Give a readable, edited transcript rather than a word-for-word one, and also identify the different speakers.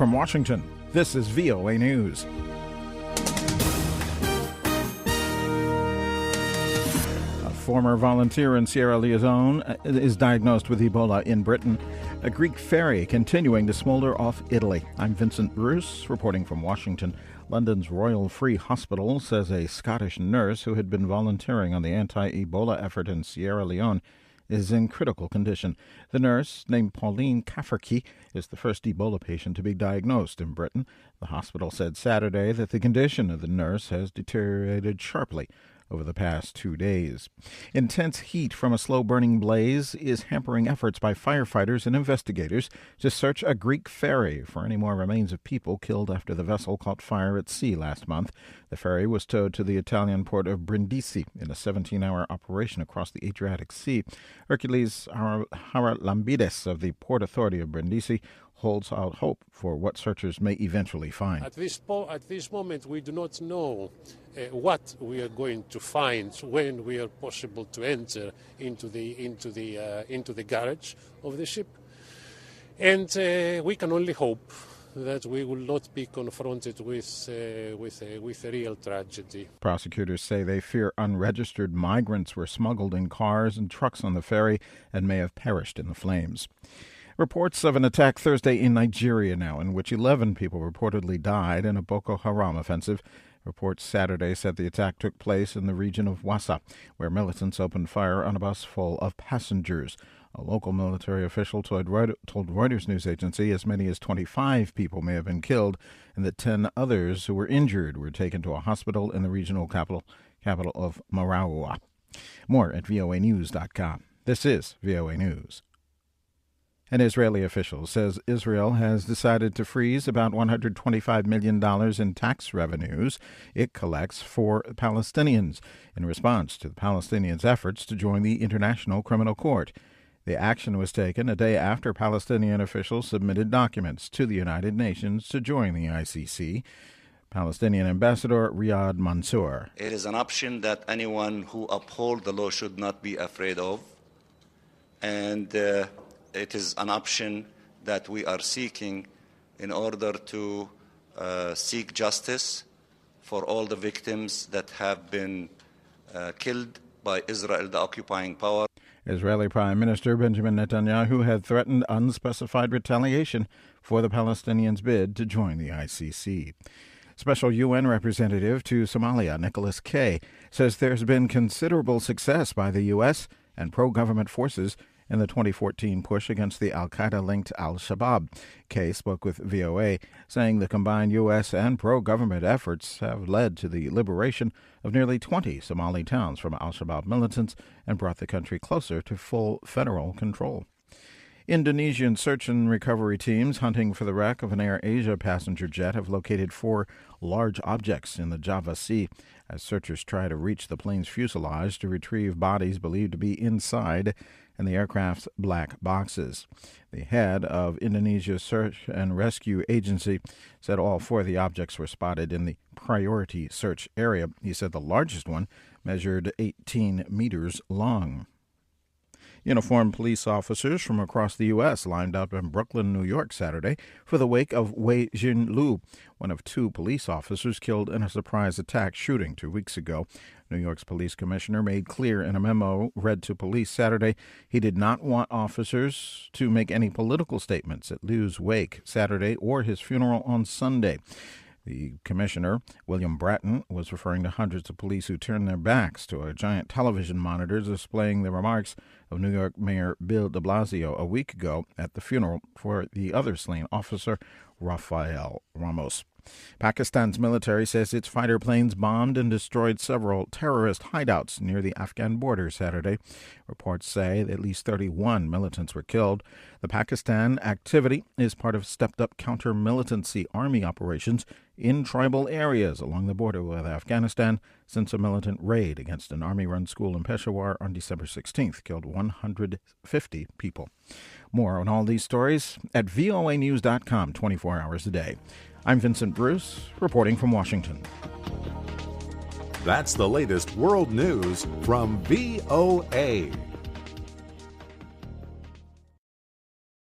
Speaker 1: From Washington, this is VOA News. A former volunteer in Sierra Leone is diagnosed with Ebola in Britain. A Greek ferry continuing to smolder off Italy. I'm Vincent Bruce, reporting from Washington. London's Royal Free Hospital says a Scottish nurse who had been volunteering on the anti-Ebola effort in Sierra Leone is in critical condition. The nurse, named Pauline Cafferkey, is the first Ebola patient to be diagnosed in Britain. The hospital said Saturday that the condition of the nurse has deteriorated sharply over the past 2 days. Intense heat from a slow-burning blaze is hampering efforts by firefighters and investigators to search a Greek ferry for any more remains of people killed after the vessel caught fire at sea last month. The ferry was towed to the Italian port of Brindisi in a 17-hour operation across the Adriatic Sea. Hercules Haralambidis of the Port Authority of Brindisi holds out hope for what searchers may eventually find.
Speaker 2: At this moment, we do not know what we are going to find when we are possible to enter into the garage of the ship, and we can only hope that we will not be confronted with a real tragedy.
Speaker 1: Prosecutors say they fear unregistered migrants were smuggled in cars and trucks on the ferry and may have perished in the flames. Reports of an attack Thursday in Nigeria now, in which 11 people reportedly died in a Boko Haram offensive. Reports Saturday said the attack took place in the region of Wassa, where militants opened fire on a bus full of passengers. A local military official told Reuters news agency as many as 25 people may have been killed and that 10 others who were injured were taken to a hospital in the regional capital of Marawa. More at voanews.com. This is VOA News. An Israeli official says Israel has decided to freeze about $125 million in tax revenues it collects for Palestinians in response to the Palestinians' efforts to join the International Criminal Court. The action was taken a day after Palestinian officials submitted documents to the United Nations to join the ICC. Palestinian Ambassador Riyad Mansour.
Speaker 3: It is an option that anyone who upholds the law should not be afraid of, and it is an option that we are seeking in order to seek justice for all the victims that have been killed by Israel, the occupying power.
Speaker 1: Israeli Prime Minister Benjamin Netanyahu had threatened unspecified retaliation for the Palestinians' bid to join the ICC. Special UN representative to Somalia, Nicholas Kay, says there's been considerable success by the U.S. and pro-government forces in the 2014 push against the al-Qaeda-linked al-Shabaab. Kay spoke with VOA, saying the combined U.S. and pro-government efforts have led to the liberation of nearly 20 Somali towns from al-Shabaab militants and brought the country closer to full federal control. Indonesian search and recovery teams hunting for the wreck of an Air Asia passenger jet have located 4 large objects in the Java Sea as searchers try to reach the plane's fuselage to retrieve bodies believed to be inside and the aircraft's black boxes. The head of Indonesia's Search and Rescue Agency said all 4 of the objects were spotted in the priority search area. He said the largest one measured 18 meters long. Uniformed police officers from across the U.S. lined up in Brooklyn, New York, Saturday for the wake of Wei Jin-Lu, one of 2 police officers killed in a surprise attack shooting 2 weeks ago. New York's police commissioner made clear in a memo read to police Saturday he did not want officers to make any political statements at Lu's wake Saturday or his funeral on Sunday. The commissioner, William Bratton, was referring to hundreds of police who turned their backs to a giant television monitor displaying the remarks of New York Mayor Bill de Blasio a week ago at the funeral for the other slain officer, Rafael Ramos. Pakistan's military says its fighter planes bombed and destroyed several terrorist hideouts near the Afghan border Saturday. Reports say that at least 31 militants were killed. The Pakistan activity is part of stepped-up counter-militancy army operations in tribal areas along the border with Afghanistan since a militant raid against an army-run school in Peshawar on December 16th killed 150 people. More on all these stories at voanews.com 24 hours a day. I'm Vincent Bruce, reporting from Washington.
Speaker 4: That's the latest world news from VOA.